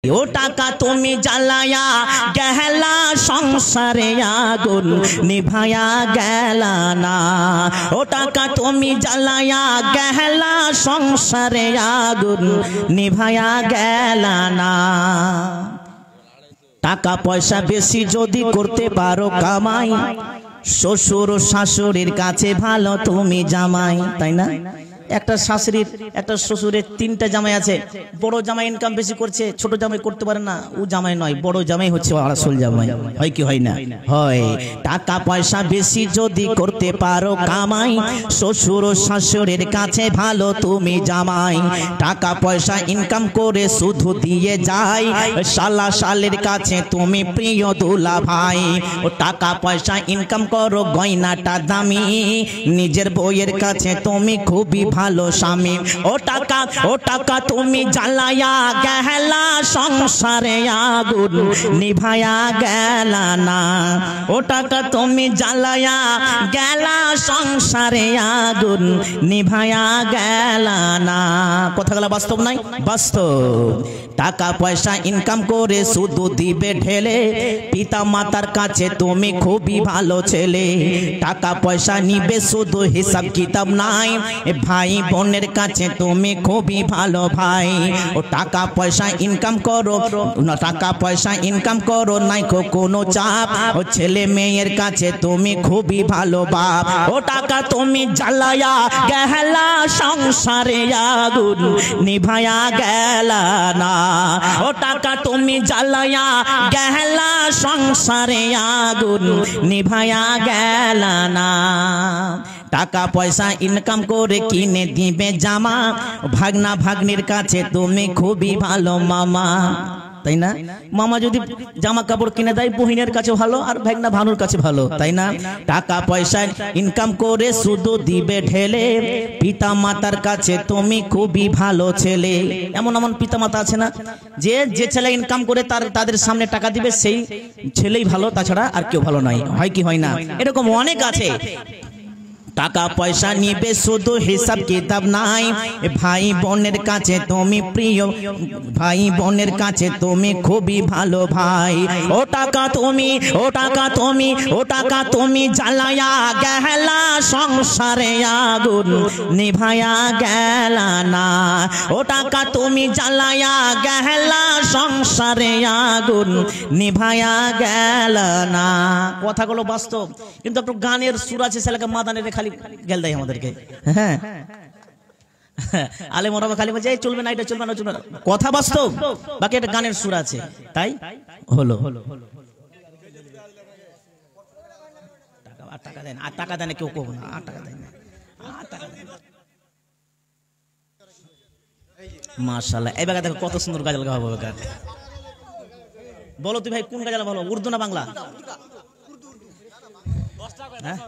ও টাকা তুমি জ্বালায়া গেলা সংসারে আগুন নিভায়া গেলা না। ও টাকা তুমি জ্বালায়া গেলা সংসারে আগুন নিভায়া গেলা না। টাকা পয়সা বেশি যদি করতে পারো কামাই, শ্বশুর শাশুড়ির কাছে ভালো তুমি জামাই, তাই না? একটা শাশুড়ির একটা শ্বশুরের তিনটা জামাই আছে, বড় জামাই ইনকাম বেশি করছে, ছোট জামাই করতে পারে না, ও জামাই নয়, বড় জামাই হচ্ছে আসল জামাই। হয় কি হয় না? হয়। টাকা পয়সা বেশি যদি করতে পারো কামাই, শ্বশুর শাশুড়ির কাছে ভালো তুমি জামাই। টাকা পয়সা ইনকাম করে শুধু দিয়ে যায় শালা শালের কাছে তুমি প্রিয় দুলা ভাই। ও টাকা পয়সা ইনকাম করো গয়নাটা দামি, নিজের বউয়ের কাছে তুমি খুবই ভালো স্বামী। ও টাকা তুমি জ্বালায়া গেলা সংসারে আগুন নিভায়া গেলা না। ও টাকা তুমি জ্বালায়া গেলা সংসারে আগুন নিভায়া গেলা না। কথাগুলো বাস্তব নাই? বাস্তব। টাকা পয়সা ইনকাম করে শুধু দিবে ঢেলে, পিতা মাতার কাছে তুমি খুবই ভালো ছেলে। টাকা পয়সা নিবে শুধু হিসাব কিতাব নাই, ভাই বোনের কাছে তুমি খুবই ভালো ভাই। ও টাকা পয়সা ইনকাম করো, টাকা পয়সা ইনকাম করো নাই কোনো চাপ, ও ছেলে মেয়ের কাছে তুমি খুবই ভালো বাপ। ও টাকা তুমি জ্বালায়া গেলা সংসারে আগুন নিভায়া গেলা না। ও টাকা তুমি জ্বালায়া গেলা সংসারে আগুন নিভায়া গেলা না। টাকা পয়সা ইনকাম করে কিনে দিবে জামা, ভাগনা ভাগ্নির কাছে তুমি খুবই ভালো মামা, তাই না? মামা যদি জামা কাপড় কিনে দেয় বহিনের কাছে ভালো, আর ভাগনা ভানুর কাছে ভালো, তাই না? টাকা পয়সা ইনকাম করে শুধু দিবে ঢেলে, পিতা মাতার কাছে তুমি খুবই ভালো ছেলে। এমন এমন পিতা মাতা আছে না, যে ছেলে ইনকাম করে তাদের সামনে টাকা দিবে সেই ছেলেই ভালো, তাছাড়া আর কেউ ভালো নয়। হয় কি হয় না? এরকম অনেক আছে। টাকা পয়সা নিবে শুধু হিসাব কিতাব নাই, ভাই বোনের কাছে তুমি প্রিয়, ভাই বোনের কাছে তুমি খুবই ভালো ভাই। ও টাকা তুমি জ্বালায়া গেলা সংসারে আগুন নিভায়া গেলা না। ও টাকা তুমি জ্বালায়া গেলা সংসারে আগুন নিভায়া গেলা না। কথাগুলো বাস্তব, কিন্তু একটু গানের সুর আছে, সেলাকে মাদানের খালি গেল দেয় আমাদেরকে। হ্যাঁ, আলে মরাবা খালি বলছে চলবে না, এটা চলবে না, চলবে না। কথা বাস্তব, বাকি একটা গানের সুর আছে, তাই হলো। টাকা দেন, আর টাকা দেন, কেউ কব না, আর টাকা দেন, আর টাকা দেন। মাশাআল্লাহ, এই বাগা দেখো কত সুন্দর গাজাল গাওয়া হবে। বলো তুই ভাই কোন গাজাল ভালো, উর্দু না বাংলা? হ্যাঁ,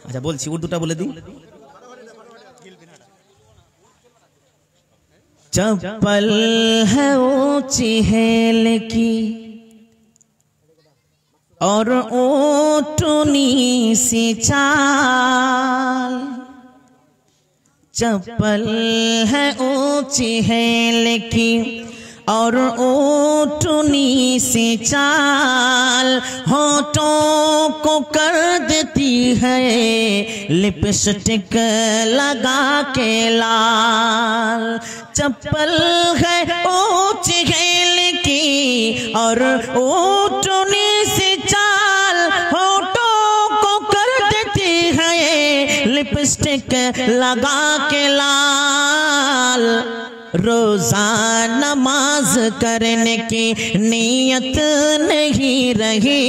अच्छा बोल उर्दूटा बोले दी। चप्पल है ऊंची हेल की और ऊँटनी सी चाल, चप्पल है ऊंची हेल की और ऊँटनी सी चाल, होठों को कर देती है लिपस्टिक लगा के लाल। चप्पल है ऊंची हेल की और ऊँटनी सी चाल, होठों को कर देती है लिपस्टिक लगा के लाल। रोजा नमाज करने की नीयत नहीं रही,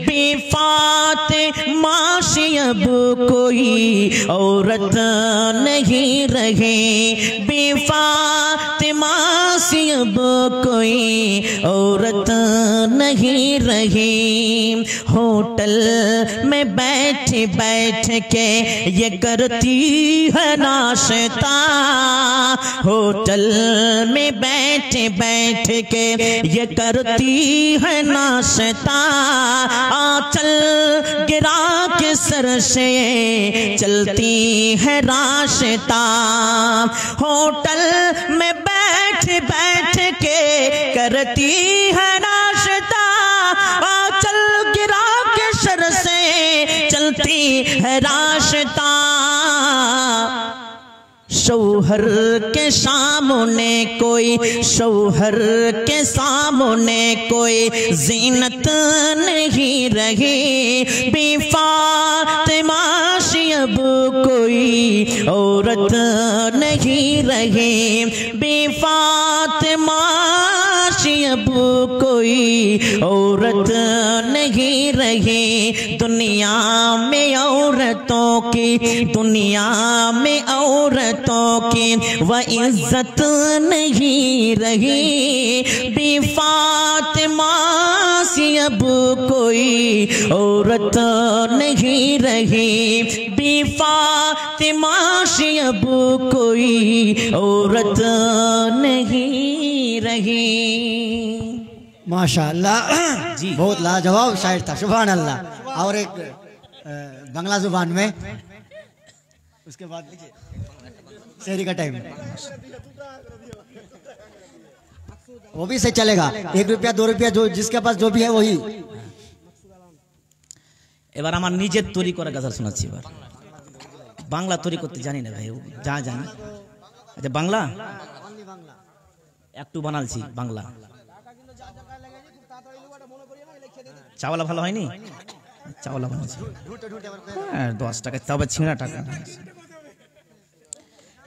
बेफातिमा से अब कोई औरत नहीं रही, बेफातिमा से अब कोई औरत नहीं रही। होटल में बैठ बैठ के ये करती है नाश्ता, होटल में बैठ बैठ के ये करती है नाश्ता, आंचल गिरा के सर से चलती है रास्ता। होटल में बैठ करती है नाश्ता, चल गिरा के सर से चलती है रास्ता। शौहर के सामने कोई, शौहर के सामने कोई जीनत नहीं रही, बेफातिमा सी अब कोई औरत नहीं रही, बेफातिमा सी अब कोई औरत नहीं रही। दुनिया में औरतों की, दुनिया में औरतों की वह इज्जत नहीं रही, बेफातिमा सी अब कोई औरत नहीं रही, बेफातिमा सी अब कोई औरत नहीं रही। माशाअल्लाह जी, बहुत लाजवाब शायर था, सुभान अल्लाह। और एक बांग्ला जुबान में, उसके बाद शेरी का टाइम वो भी से चलेगा। 1 रुपया 2 रुपया जो जिसके पास जो भी है वही। এবার আমার নিজের তৈরি করা গাজাল শোনাচ্ছি। এবার বাংলা তৈরি করতে জানি না ভাই, যা জানি। আচ্ছা বাংলা একটু বানালছি বাংলা। চাওয়ালা ভালো হয়নি, চাওয়ালা বানাচ্ছি 10 টাকা, তবে ছিঁড়া টাকা।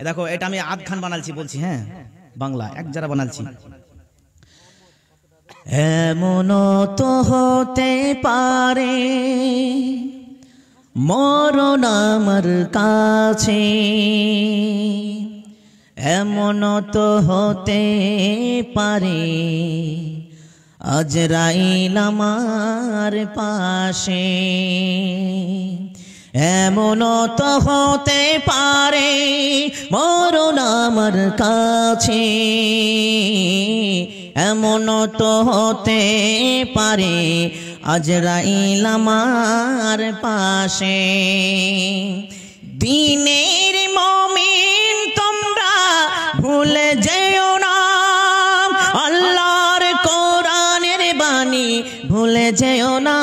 দেখো এটা আমি আধখান বানালছি বলছি, হ্যাঁ বাংলা এক যারা বানালছি। এমন তো হতে পারে মরণ আমার কাছে, এমন তো হতে পারে আজরাইল আমার পাশে, এমন তো হতে পারে মরণ আমার কাছে, এমন তো হতে পারে আজরাইল আমার পাশে। দিনের মুমিন তোমরা ভুলে যেও না, আল্লাহর কোরআনের বাণী ভুলে যেও না,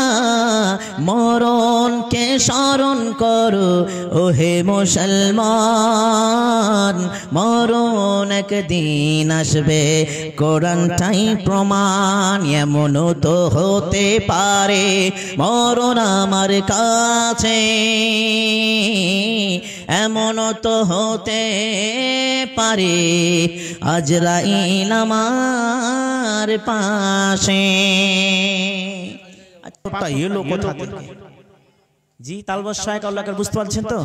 মরণকে স্মরণ করো ওহে মুসলমান, মরণ একদিন আসবে কোরআনটাই প্রমাণ। এমন তো হতে পারে মরণ আমার কাছে, এমন তো হতে পারে আজরাইল আমার পাশে। আচ্ছা এলো কোথা থেকে? জি তালবাস শায়েক আল্লাহকে বুঝতে পারছেন তো?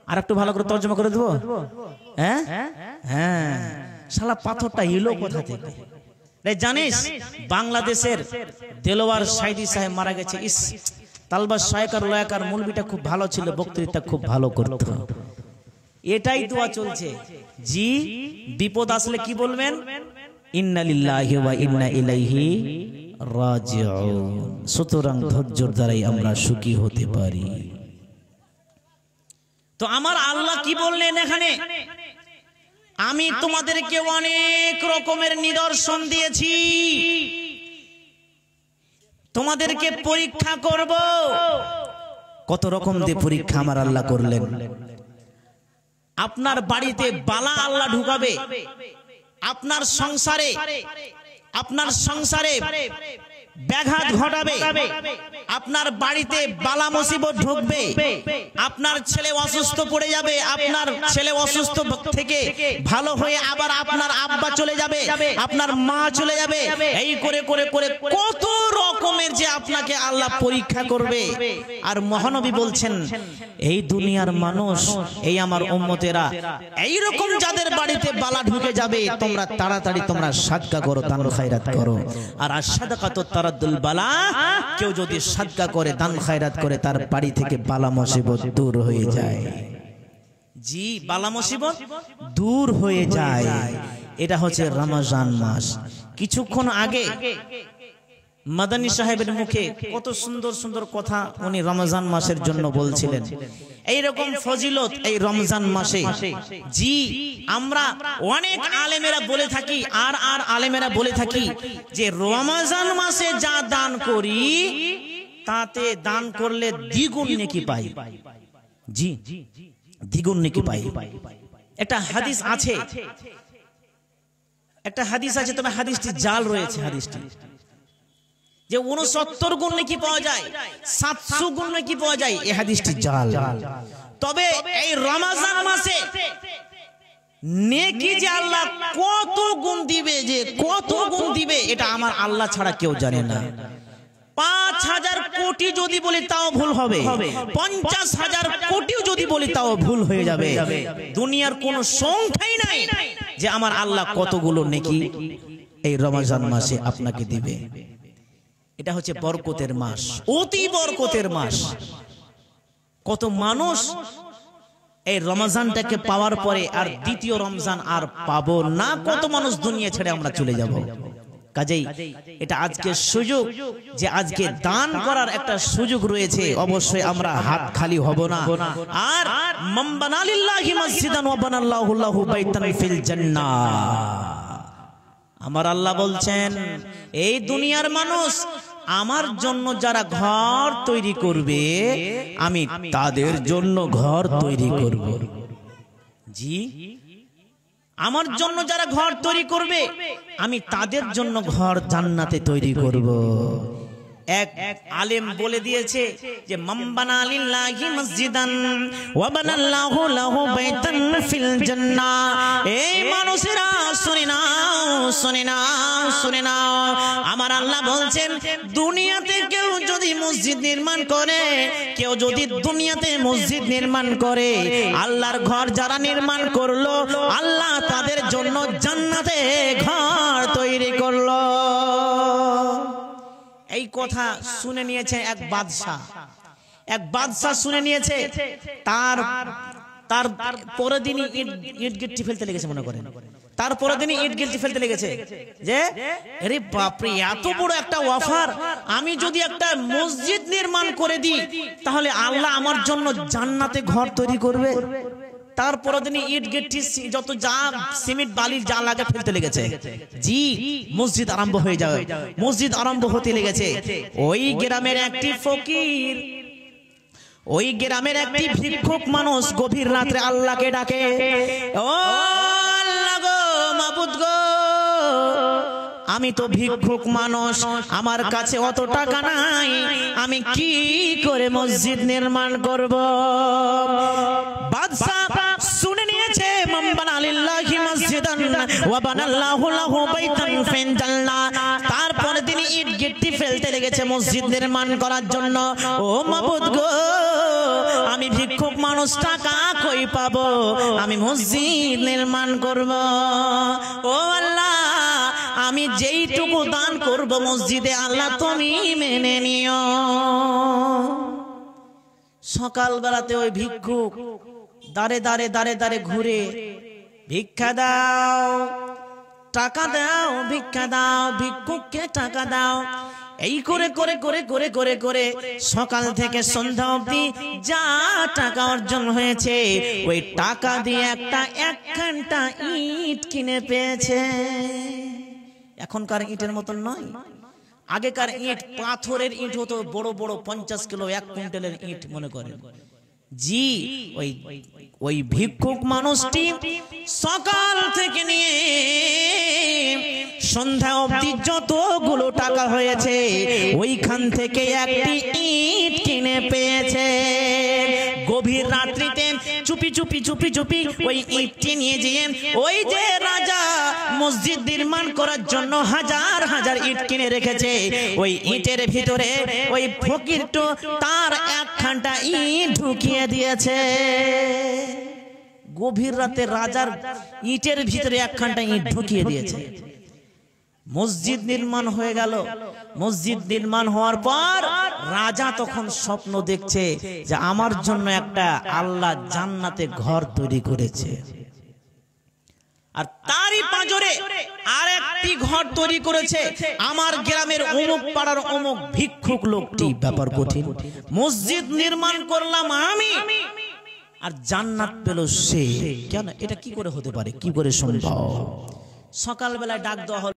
আর একটু ভালো করে তর্জমা করে দেবো। হ্যাঁ হ্যাঁ, শালা পাথরটা এলো কোথা থেকে? জানিস বাংলাদেশের দেলোয়ার সাইদি সাহেব মারা গেছে। ইস, তালবাস শায়েক আর লয়াকার মৌলবিটা খুব ভালো ছিল, বক্তৃতা খুব ভালো করত। এটাই দোয়া চলছে। জি বিপদ আসলে কি বলবেন? ইন্না লিল্লাহি ওয়া ইন্না ইলাইহি রাজিউন। সুতরাং ধৈর্যের দ্বারাই আমরা সুখী হতে পারি। তো আমার আল্লাহ কি বললেন এখানে? আমি তোমাদেরকে অনেক রকমের নিদর্শন দিয়েছি, তোমাদেরকে পরীক্ষা করব। কত রকম দিয়ে পরীক্ষা আমার আল্লাহ করলেন। আপনার বাড়িতে বালা আল্লাহ ঢুকাবে, আপনার সংসারে ব্যাঘাত ঘটাবে, আপনার বাড়িতে বালা মুসিবত ঢুকবে, আপনার ছেলে অসুস্থ পড়ে যাবে, আপনার ছেলে অসুস্থ থেকে ভালো হয়ে আবার আপনার আব্বা চলে যাবে, আপনার মা চলে যাবে। এই করে করে করে কত রকমের যে আপনাকে আল্লাহ পরীক্ষা করবে। আর মহানবী বলছেন এই দুনিয়ার মানুষ, এই আমার উম্মতেরা, এইরকম যাদের বাড়িতে বালা ঢুকে যাবে তোমরা তাড়াতাড়ি তোমরা সাদকা করো, দান খায়রাত করো। আর আসাদাকাতুত তারাদ্দুল বালা, কেউ যদি সাদকা করে দান খায়রাত করে তার বাড়ি থেকে বালা মুসিবত দূর হয়ে যায়। জি বালা মুসিবত দূর হয়ে যায়। এটা হচ্ছে রমজান মাস। কিছুক্ষণ আগে মাদানী সাহেবের মুখে কত সুন্দর সুন্দর কথা উনি রমজান মাসের জন্য বলছিলেন। এইরকম ফজিলত এই রমজান মাসে। জি, আমরা অনেক আলেমেরা বলে থাকি, আর আলেমেরা বলে থাকি যে রমজান মাসে যা দান করি তাতে দান করলে দ্বিগুণ নেকি পাই। জি, দ্বিগুণ নেকি পাই। একটা হাদিস আছে, তবে হাদিসটি জাল রয়েছে। হাদিসটি যে 69 গুণ নাকি পাওয়া যায়, 700 গুণ নাকি পাওয়া যায়, এই হাদিসটি জাল। তবে এই রমজান মাসে নেকি যে আল্লাহ কত গুণ দিবে, যে কত গুণ দিবে এটা আমার আল্লাহ ছাড়া কেউ জানে না। 5000 কোটি যদি বলি তাও ভুল হবে, 50,000 কোটিও যদি বলি তাও ভুল হয়ে যাবে। দুনিয়ার কোনো সংখ্যাই নাই যে আমার আল্লাহ কতগুলো নেকি এই রমজান মাসে আপনাকে দিবে। এটা হচ্ছে বরকতের মাস, অতি বরকতের মাস। কত মানুষ এই রমজানটাকে পাওয়ার পরে আর দ্বিতীয় রমজান আর পাবো না, কত মানুষ দুনিয়া ছেড়ে আমরা চলে যাব। কাজেই এটা আজকের সুযোগ, যে আজকে দান করার একটা সুযোগ রয়েছে। অবশ্যই আমরা হাত খালি হব না। আর মান বানা লিল্লাহি মসজিদান ওয়া বানাল্লাহু লাহু বাইতান ফিল জান্নাহ, আমার আল্লাহ বলছেন এই দুনিয়ার মানুষ আমার জন্য যারা ঘর তৈরি করবে আমি তাদের জন্য ঘর তৈরি করব। জি, আমার জন্য যারা ঘর তৈরি করবে আমি তাদের জন্য ঘর জান্নাতে তৈরি করব। এক আলেম বলে দিয়েছে যে মান বানা লিল্লাহি মসজিদান ওয়া বানাল্লাহু লাহু বাইতান ফিল জান্নাহ। এই মানুষেরা শুনে নাও, আমার আল্লাহ বলছেন দুনিয়াতে কেউ যদি মসজিদ নির্মাণ করে, কেউ যদি দুনিয়াতে মসজিদ নির্মাণ করে, আল্লাহর ঘর যারা নির্মাণ করলো আল্লাহ তাদের জন্য জান্নাতে ঘর তৈরি করলো। এই কথা শুনে নিয়েছে এক বাদশা শুনে নিয়েছে। তার পরের দিনই ইট গিট্টি ফেলতে লেগেছে, মনে করেন তার পরের দিনই ইট গিট্টি ফেলতে লেগেছে যে আরে বাপরে, এত বড় একটা অফার, আমি যদি একটা মসজিদ নির্মাণ করে দিই তাহলে আল্লাহ আমার জন্য জান্নাতে ঘর তৈরি করবে। তারপরে দিনই ইট গিট্টি যত যা সিমেন্ট বালি যা লাগে ফেলতে লেগেছে। জি, মসজিদ আরম্ভ হয়ে যাবে, মসজিদ আরম্ভ হতে লেগেছে। ওই গ্রামের একটি ফকির, ওই গ্রামের একটি ভিক্ষুক মানুষ গভীর রাত্রে আল্লাহকে ডাকে, ও আল্লাহ গো, মাবুদ গো, আমি তো ভিক্ষুক মানুষ, আমার কাছে অত টাকা নাই, আমি কি করে মসজিদ নির্মাণ করব? বাদশা শুনে নিয়েছে মান বানা লিল্লাহি মসজিদান ওয়া বানাল্লাহু লাহু বাইতান ফিল জান্নাহ। তারপরে তিনি ইট গিট্টি ফেলতে লেগেছে মসজিদ নির্মাণ করার জন্য। ও মাবুদ গো, আমি ভিক্ষুক মানুষ, টাকা কই পাবো, আমি মসজিদ নির্মাণ করব। ও আল্লাহ, আমি যেইটুকু দান করব মসজিদে আল্লাহ তুমি মেনে নিও। সকাল বেলাতে ওই ভিক্ষুক দাঁড়ে দাঁড়ে ঘুরে, ভিক্ষা দাও, টাকা দাও, ভিক্ষা দাও, ভিক্ষুককে টাকা দাও, এই করে করে করে করে করে করে সকাল থেকে সন্ধ্যা অবধি যা টাকা অর্জন হয়েছে ওই টাকা দিয়ে একটা 1 ঘন্টা ইট কিনে পেয়েছে। এখনকার ইটের মতন নয়, আগেকার ইট পাথরের ইট হতো, বড় বড় 50 কিলো 1 কুইন্টালের ইট মনে করেন। জি, ওই ভিক্ষুক মানুষটি সকাল থেকে নিয়ে সন্ধ্যা অবধি যতগুলো টাকা হয়েছে ওইখান থেকে একটি ইট কিনে পেয়েছে। গভীর রাত্রিতে চুপি চুপি চুপি চুপি ওই ইটটি নিয়ে গিয়ে ওই যে রাজা মসজিদ নির্মাণ করার জন্য হাজার হাজার ইট কিনে রেখেছে, ওই ইটের ভিতরে ওই ফকিরটো তার 1 ঘন্টা ইট ঢুকিয়ে দিয়েছে। গভীর রাতে রাজার ইটের ভিতরে 1 ঘন্টা ইট ঢুকিয়ে দিয়েছে। মসজিদ নির্মাণ হয়ে গেল। মসজিদ নির্মাণ হওয়ার পর রাজা তখন স্বপ্ন দেখছে যে আমার জন্য একটা আল্লাহ জান্নাতে ঘর তৈরি করেছে। আর তারই পাঁজরে আর একটি বাড়ি ঘর তৈরি করেছে আমার গ্রামের অমুক পাড়ার অমুক ভিক্ষুক লোকটি, ব্যাপার কঠিন। মসজিদ নির্মাণ করলাম আমি, আর জান্নাত পেল সে। কেন? এটা কি করে হতে পারে, কি করে সম্ভব? সকালবেলায় ডাক দেওয়া হলো,